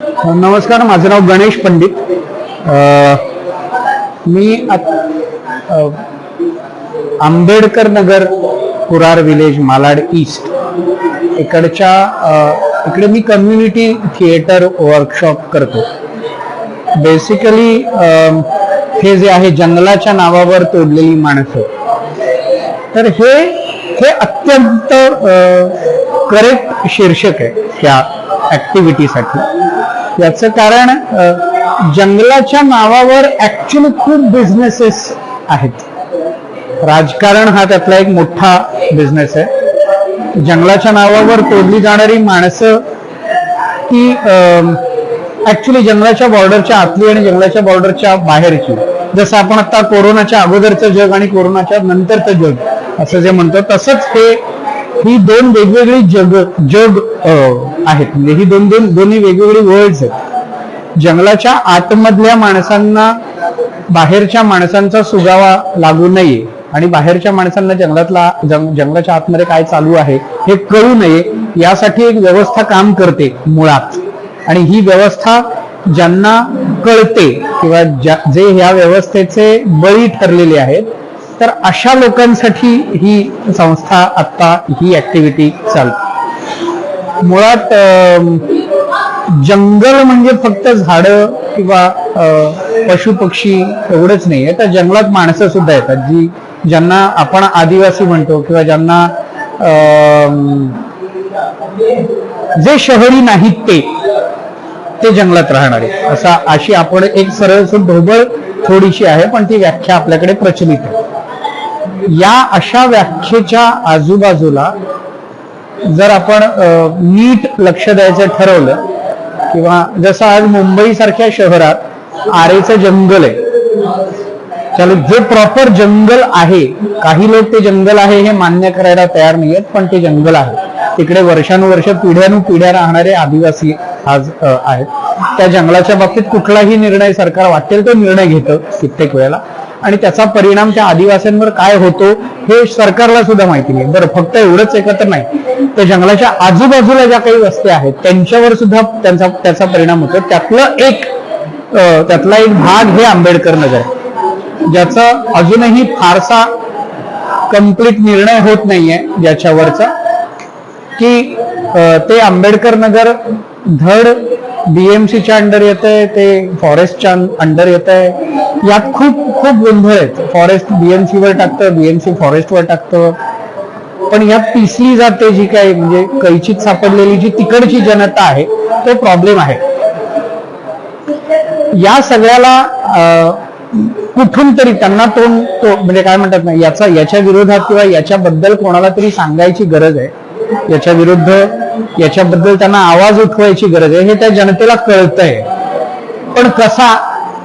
नमस्कार, माझं नाव गणेश पंडित. मी Ambedkar Nagar, Kurar village, Malad east इकडे मी कम्युनिटी थिएटर वर्कशॉप करतो. बेसिकली हे जे आहे जंगलाच्या नावावर तोडलेली माणसं, तर हे अत्यंत करेक्ट शीर्षक आहे त्या ऍक्टिव्हिटीसाठी. याचं कारण जंगलाच्या नावावर ऍक्च्युली खूप बिझनेसेस आहेत. राजकारण हा त्यातला एक मोठा बिझनेस आहे. जंगलाच्या नावावर तोडली जाणारी माणसं ती ऍक्च्युली जंगलाच्या बॉर्डरच्या आतली आणि जंगलाच्या बॉर्डरच्या बाहेरची. जसं आपण आता कोरोनाच्या अगोदरचं जग आणि कोरोनाच्या नंतरचं जग असं जे म्हणतो, तसंच ही दोन वेगवेगळी जग आहेत. म्हणजे ही दोन्ही वेगवेगळी वर्ल्ड्स आहेत. जंगलाच्या आतमधल्या माणसांना बाहेरच्या माणसांचा सुगावा लागू नये आणि बाहेरच्या माणसांना जंगलाच्या आतमध्ये काय चालू आहे हे कळू नये, यासाठी एक व्यवस्था काम करते मुळात. आणि ही व्यवस्था ज्यांना कळते किंवा जे ह्या व्यवस्थेचे बळी ठरलेले आहेत, तर अशा लोकांसाठी ही संस्था आता ही ऍक्टिव्हिटी चालते. मुळात जंगल म्हणजे फक्त झाडं किंवा पशु पक्षी एवढंच नाही, तर जंगलात माणसं सुद्धा येतात ज्यांना आपण आदिवासी म्हणतो किंवा ज्यांना जे शहरी नाहीत ते जंगलात राहणारे, अशी आपण एक सरळ ढोबळ थोडीशी आहे, पण ती व्याख्या आपल्याकडे प्रचलित आहे. या अशा व्याख्येच्या आजूबाजूला जर आपण नीट लक्ष द्यायचं ठरवलं, किंवा जसं आज मुंबई सारख्या शहरात आरेचं जंगल आहे, चलो जे प्रॉपर जंगल आहे, काही लोक ते जंगल आहे हे मान्य करायला तयार नाहीयेत, पण ते जंगल आहे. तिकडे वर्षानुवर्ष पिढ्यानुपिढ्या राहणारे आदिवासी आज आहेत. त्या जंगलाच्या बाबतीत कुठलाही निर्णय सरकार वाटेल तो निर्णय घेतं कित्येक वेळेला, आणि त्याचा परिणाम त्या आदिवासींवर काय होतो हे सरकारला सुद्धा माहिती नाही. बरं, फक्त एवढंच एकत्र नाही, त्या जंगलाच्या आजूबाजूला ज्या काही वस्त्या आहेत त्यांच्यावर सुद्धा त्याचा परिणाम होतो. त्यातला एक भाग हे आंबेडकर नगर आहे, ज्याचा अजूनही फारसा कम्प्लीट निर्णय होत नाहीये, ज्याच्यावरचा की ते आंबेडकर नगर धड बीएमसीच्या अंडर येत आहे, ते फॉरेस्टच्या अंडर येत आहे. यात खूप गोंधळ आहेत. फॉरेस्ट बीएमसीवर टाकतं, बीएमसी फॉरेस्टवर टाकतं, पण यात पिसली जाते जी काही म्हणजे कैचीत सापडलेली जी तिकडची जनता आहे, तो प्रॉब्लेम आहे. या सगळ्याला कुठून तरी त्यांना म्हणजे काय म्हणतात ना, याच्या विरोधात किंवा याच्याबद्दल कोणाला तरी सांगायची गरज आहे. याच्याबद्दल त्यांना आवाज उठवायची गरज आहे. हे त्या जनतेला कळतंय, पण कसा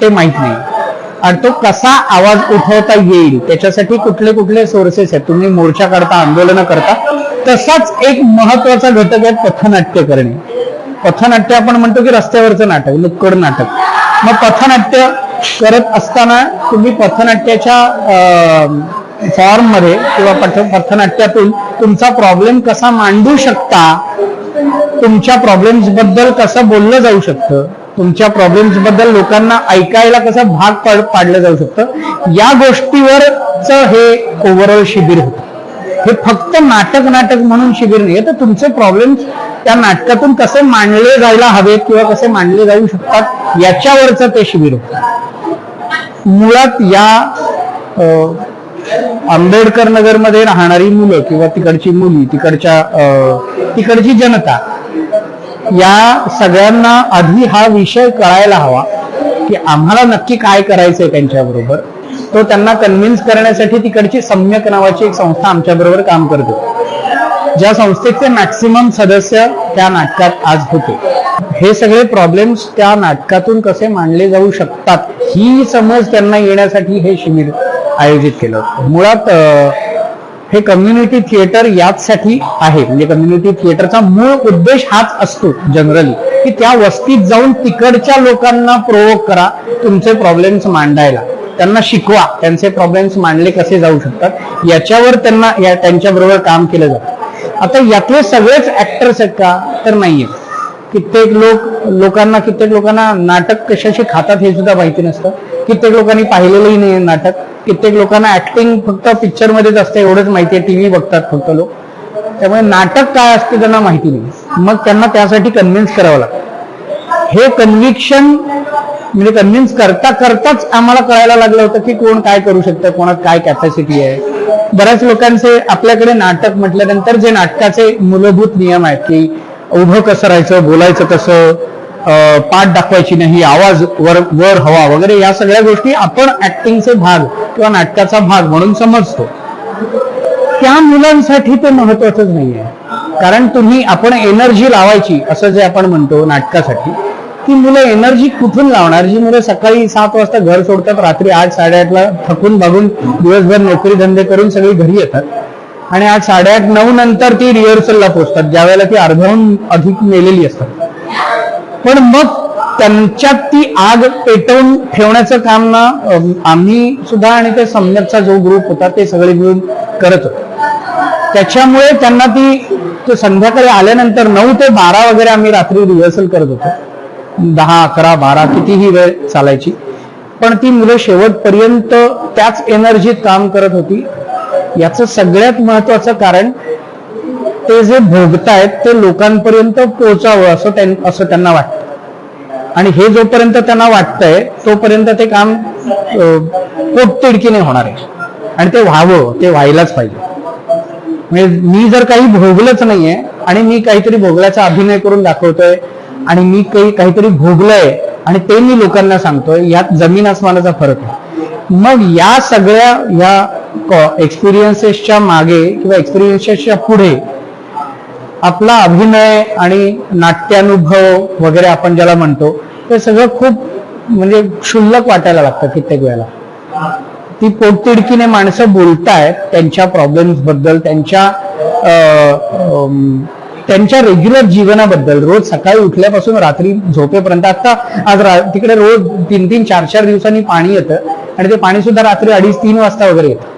ते माहित नाही. आणि तो कसा आवाज उठवता येईल त्याच्यासाठी कुठले सोर्सेस आहेत. तुम्ही मोर्चा करता, आंदोलन करता, तसाच एक महत्वाचा घटक आहे पथनाट्य करणे. पथनाट्य आपण म्हणतो की रस्त्यावरचं नाटक, नुक्कड नाटक. मग पथनाट्य करत असताना तुम्ही पथनाट्याच्या फॉर्म मध्ये किंवा पथनाट्यातून तुमचा प्रॉब्लेम कसा मांडू शकता, तुमच्या प्रॉब्लेम्स बद्दल कसं बोललं जाऊ शकतं, तुमच्या प्रॉब्लेम्स बद्दल लोकांना ऐकायला कसं भाग पाडलं जाऊ शकतं, या गोष्टीवरच हे ओव्हरऑल शिबिर होतं. हे फक्त नाटक म्हणून शिबिर नाही, तर तुमचे प्रॉब्लेम्स त्या नाटकातून कसे मांडले जायला हवेत किंवा कसे मांडले जाऊ शकतात याच्यावरचं ते शिबिर होतं. मुळात या आंबेडकर नगरमध्ये राहणारी मुलं किंवा तिकडची मुली, तिकडची जनता, या सगळ्यांना आधी हा विषय कळायला हवा की आम्हाला नक्की काय करायचंय त्यांच्याबरोबर. तो त्यांना कन्व्हिन्स करण्यासाठी तिकडची सम्यक नावाची एक संस्था आमच्याबरोबर काम करते, ज्या संस्थेचे मॅक्सिमम सदस्य त्या नाटकात आज होते. हे सगळे प्रॉब्लेम्स त्या नाटकातून कसे मांडले जाऊ शकतात ही समज त्यांना येण्यासाठी हे शिबिर आयोजित केलं. मुळात हे कम्युनिटी थिएटर याचसाठी आहे. म्हणजे कम्युनिटी थिएटरचा मूळ उद्देश हाच असतो जनरली, की त्या वस्तीत जाऊन तिकडच्या लोकांना प्रोवोक करा, तुमचे प्रॉब्लेम्स मांडायला, त्यांना शिकवा, त्यांचे प्रॉब्लेम्स मांडले कसे जाऊ शकतात, याच्यावर त्यांच्याबरोबर काम केलं जातं. आता यातले सगळेच ऍक्टर्स आहेत का, तर नाहीये. कित्येक लोकांना नाटक कशाशी खातात हे सुद्धा माहिती नसतं. कित्येक लोकांनी पाहिलेलंही नाही नाटक. कित्येक लोकांना ऍक्टिंग फक्त पिक्चर मध्येच असते एवढंच माहिती आहे, टीव्ही बघतात फक्त लोक. त्यामुळे नाटक काय असते त्यांना माहिती नाही. मग त्यांना त्यासाठी कन्व्हिन्स करावं लागतं. हे कन्व्हिक्शन म्हणजे कन्व्हिन्स करताच आम्हाला कळायला लागलं होतं की कोण काय करू शकतं, कोणात काय कॅपॅसिटी आहे. बऱ्याच लोकांचे आपल्याकडे नाटक म्हटल्यानंतर जे नाटकाचे मूलभूत नियम आहेत की उभं कसं राहायचं, बोलायचं कसं, पाठ दाखवायची नाही, आवाज वर हवा वगैरे, या सगळ्या गोष्टी आपण ऍक्टिंगचे भाग किंवा नाटकाचा भाग म्हणून समजतो. त्या मुलांसाठी ते महत्वाचंच नाहीये. कारण आपण एनर्जी लावायची असं जे आपण म्हणतो नाटकासाठी, ती मुलं एनर्जी कुठून लावणार? जी मुलं सकाळी 7 वाजता घर सोडतात, रात्री 8-8:30ला थकून भागून दिवसभर नोकरी धंदे करून सगळी घरी येतात आणि 8-8-9 नंतर ती रिहर्सलला पोहोचतात, ज्यावेळेला ती अर्ध्याहून अधिक मेलेली असतात. पण मग त्यांच्यात ती आग पेटवून ठेवण्याचं काम ना आम्ही सुद्धा आणि ते सम्यकचा जो ग्रुप होता ते सगळे मिळून करत होतो. त्याच्यामुळे त्यांना ती संध्याकाळी आल्यानंतर 9 ते 12 वगैरे आम्ही रात्री रिहर्सल करत होतो. 10, 11, 12 कितीही वेळ चालायची, पण ती मुलं शेवटपर्यंत त्याच एनर्जीत काम करत होती. याचं सगळ्यात महत्वाचं कारण ते जे भोगतायत ते लोकांपर्यंत पोहोचावं असं त्यांना वाटतं. आणि हे जोपर्यंत त्यांना वाटतंय तोपर्यंत ते काम पोटतिडकीने होणार आहे आणि ते व्हायलाच पाहिजे. म्हणजे मी जर काही भोगलंच नाहीये आणि मी काहीतरी भोगल्याचा अभिनय करून दाखवतोय आणि मी काहीतरी भोगलंय आणि ते मी लोकांना सांगतोय, यात जमीन आसमानाचा फरक आहे. मग या सगळ्या या एक्सपिरियन्सेसच्या मागे किंवा एक्सपिरियन्सेसच्या पुढे आपला अभिनय आणि नाट्यानुभव वगैरे आपण ज्याला म्हणतो ते सगळं खूप म्हणजे क्षुल्लक वाटायला लागतं कित्येक वेळेला. ती पोटतिडकीने माणसं बोलतायत त्यांच्या प्रॉब्लेम्स बद्दल, त्यांच्या रेग्युलर जीवनाबद्दल, रोज सकाळी उठल्यापासून रात्री झोपेपर्यंत. आता आज तिकडे रोज 3-3, 4-4 दिवसांनी पाणी येतं आणि ते पाणी सुद्धा रात्री 2:30-3 वाजता वगैरे येतं.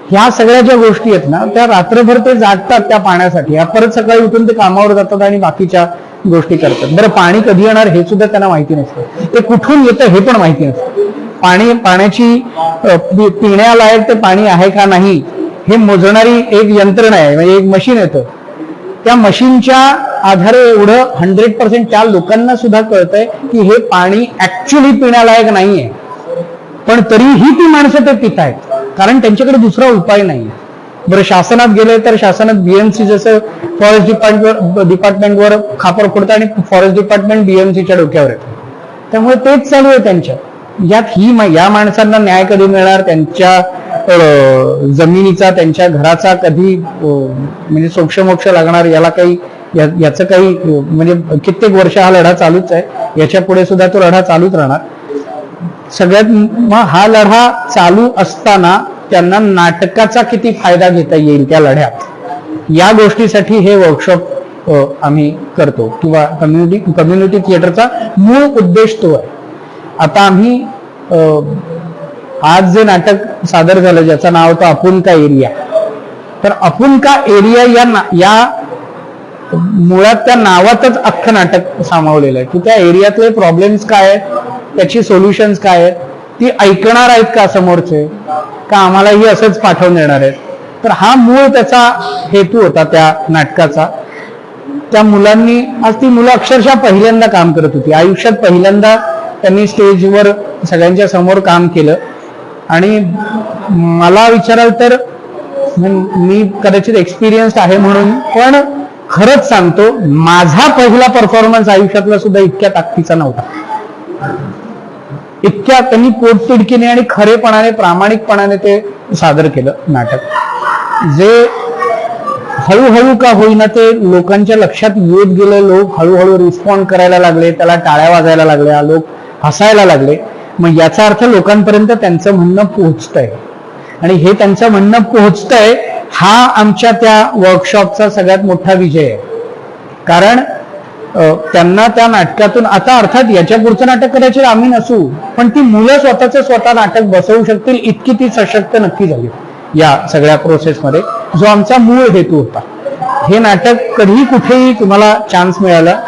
ह्या सगळ्या ज्या गोष्टी आहेत ना त्या रात्रभर ते जागतात त्या पाण्यासाठी, परत सकाळी उठून ते कामावर जातात आणि बाकीच्या गोष्टी करतात. बरं, पाणी कधी येणार हे सुद्धा त्यांना माहिती नसतं, ते कुठून येतं हे पण माहिती नसतं. पाण्याची पिण्यालायक ते पाणी आहे का नाही हे मोजणारी एक यंत्रणा आहे, म्हणजे एक मशीन येतं. त्या मशीनच्या आधारे एवढं 100% त्या लोकांना सुद्धा कळतंय की हे पाणी ऍक्च्युली पिण्यालायक नाहीये, पण तरीही ती माणसं ते पित आहेत कारण त्यांच्याकडे दुसरा उपाय नाही. बरं, शासनात गेले तर शासनात बीएमसी जसं फॉरेस्ट डिपार्टमेंटवर खापर फोडतं आणि फॉरेस्ट डिपार्टमेंट बीएमसीच्या डोक्यावर येतं. त्यामुळे तेच चालू आहे त्यांच्या यात. या माणसांना न्याय कधी मिळणार, त्यांच्या जमिनीचा, त्यांच्या घराचा कधी म्हणजे सोक्षमोक्ष लागणार, याचं काही म्हणजे कित्येक वर्ष हा लढा चालूच आहे. याच्या पुढे सुद्धा तो लढा चालूच राहणार. सगळ्यात मग हा लढा चालू असताना त्यांना नाटकाचा किती फायदा घेता येईल त्या लढ्यात, या गोष्टीसाठी हे वर्कशॉप आम्ही करतो किंवा कम्युनिटी थिएटरचा मूळ उद्देश तो आहे. आता आम्ही आज जे नाटक सादर झालं ज्याचं नाव होतं अपुनका एरिया, तर अपुनका एरिया या मुळात त्या नावातच अख्खं नाटक सामावलेलं आहे की त्या एरियातले प्रॉब्लेम्स काय आहेत, त्याची सोल्युशन्स काय आहेत, ती ऐकणार आहेत का समोरचे, का आम्हालाही असंच पाठवून देणार आहेत. तर हा मूळ त्याचा हेतू होता त्या नाटकाचा. त्या मुलांनी, आज ती मुलं अक्षरशः पहिल्यांदा काम करत होती, आयुष्यात पहिल्यांदा त्यांनी स्टेजवर सगळ्यांच्या समोर काम केलं. आणि मला विचाराल तर मी कदाचित एक्सपिरियन्स आहे म्हणून, पण खरंच सांगतो माझा पहिला परफॉर्मन्स आयुष्यातला सुद्धा इतक्या ताकदीचा नव्हता. इतक्या त्यांनी पोटतिडकीने आणि खरेपणाने, प्रामाणिकपणाने ते सादर केलं नाटक, जे हळूहळू का होईना ते लोकांच्या लक्षात येत गेलं. लोक हळूहळू रिस्पॉन्ड करायला लागले, त्याला टाळ्या वाजायला लागल्या, लोक हसायला लागले. मग याचा अर्थ लोकांपर्यंत त्यांचं म्हणणं पोहोचतंय आणि हे त्यांचं म्हणणं पोहोचतंय हा आमच्या त्या वर्कशॉपचा सगळ्यात मोठा विजय आहे. कारण त्यांना त्या नाटकातून, आता अर्थात याच्या पुढचं नाटक करायचे आम्ही नसू, पण ती मुलं स्वतः नाटक बसवू शकतील इतकी ती सशक्त नक्की झाली या सगळ्या प्रोसेसमध्ये, जो आमचा मूळ हेतू होता. हे नाटक कधीही कुठेही तुम्हाला चान्स मिळाला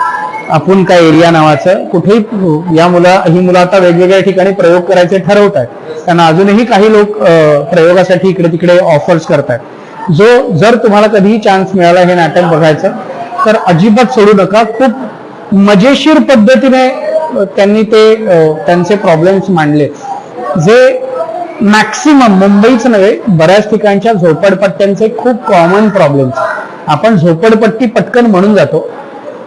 आपण काय एरिया नावाचं कुठेही ही मुलं आता वेगवेगळ्या ठिकाणी प्रयोग करायचे ठरवत आहेत. त्यांना अजूनही काही लोक प्रयोगासाठी इकडे तिकडे ऑफर्स करतात. जर तुम्हाला कधीही चान्स मिळाला हे नाटक बघायचं तर अजिबात सोडू नका. खूप मजेशीर पद्धतीने त्यांनी त्यांचे प्रॉब्लेम्स मांडले, जे मॅक्सिमम मुंबईच नव्हे बऱ्याच ठिकाणच्या झोपडपट्ट्यांचे खूप कॉमन प्रॉब्लेम्स. आपण झोपडपट्टी पटकन म्हणून जातो,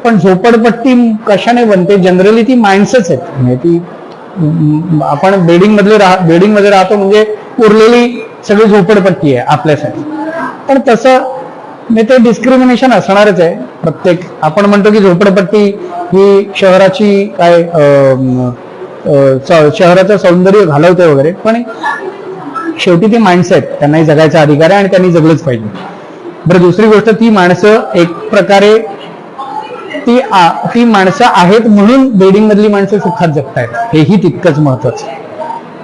पण झोपडपट्टी कशाने बनते? जनरली ती माणसंच आहेत. म्हणजे ती आपण बिल्डिंग मध्ये राहतो म्हणजे उरलेली सगळी झोपडपट्टी आहे आपल्यासाठी. पण तसं ते डिस्क्रिमिनेशन असणारच आहे प्रत्येक. आपण म्हणतो की झोपडपट्टी ही शहराची शहराचं सौंदर्य घालवते वगैरे, पण शेवटी ती माणसं आहेत, त्यांनाही जगायचा अधिकार आहे आणि त्यांनी जगलंच पाहिजे. बरं, दुसरी गोष्ट, ती माणसं एक प्रकारे ती माणसं आहेत म्हणून बिल्डिंग मधली माणसं सुखात जगतायत, हेही तितकंच महत्वाचं.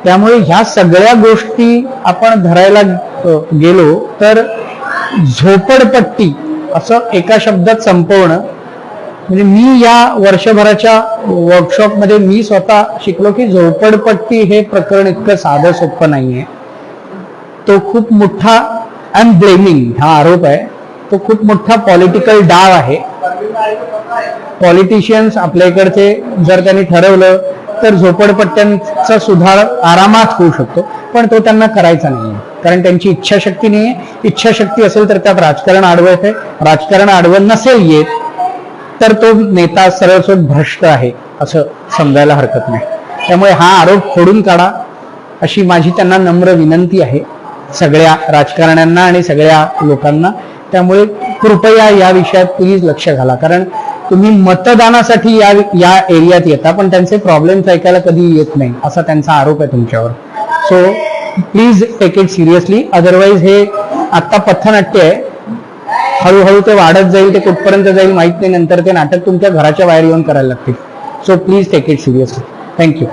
त्यामुळे ह्या सगळ्या गोष्टी आपण धरायला गेलो तर झोपडपट्टी असं एका शब्दात संपवणं, म्हणजे मी या वर्षभराच्या वर्कशॉपमध्ये मी स्वतः शिकलो की झोपडपट्टी हे प्रकरण इतकं साधं सोपं नाहीये. तो खूप मोठा ब्लेमिंग हा आरोप आहे, तो खूप मोठा पॉलिटिकल डाव आहे. पॉलिटिशियन्स आपल्या इकडचे जर त्यांनी ठरवलं तर झोपडपट्ट्यांचा सुधार आरामात होऊ शकतो, पण तो त्यांना करायचा नाहीये, कारण त्यांची इच्छाशक्ती नाहीये. इच्छाशक्ती असेल तर त्यात राजकारण आडवं येते. राजकारण आडवं नसेल येत तर तो नेता सरळसोट भ्रष्ट आहे असं समजायला हरकत नाही. त्यामुळे हा आरोप खोडून काढा अशी माझी त्यांना नम्र विनंती आहे, सगळ्या राजकारण्यांना आणि सगळ्या लोकांना. त्यामुळे कृपया या विषयात प्लीज लक्ष घाला, कारण तुम्ही मतदानासाठी या एरियात येता पण त्यांचे प्रॉब्लेम्स ऐकायला कधी येत नाही असा त्यांचा आरोप आहे तुमच्यावर. So please take it seriously. Otherwise हे आत्ता पथनाट्य आहे, हळूहळू ते वाढत जाईल, ते कुठपर्यंत जाईल माहित नाही. नंतर ते नाटक तुमच्या घराच्या बाहेर येऊन करायला लागतील. So please take it seriously. Thank you.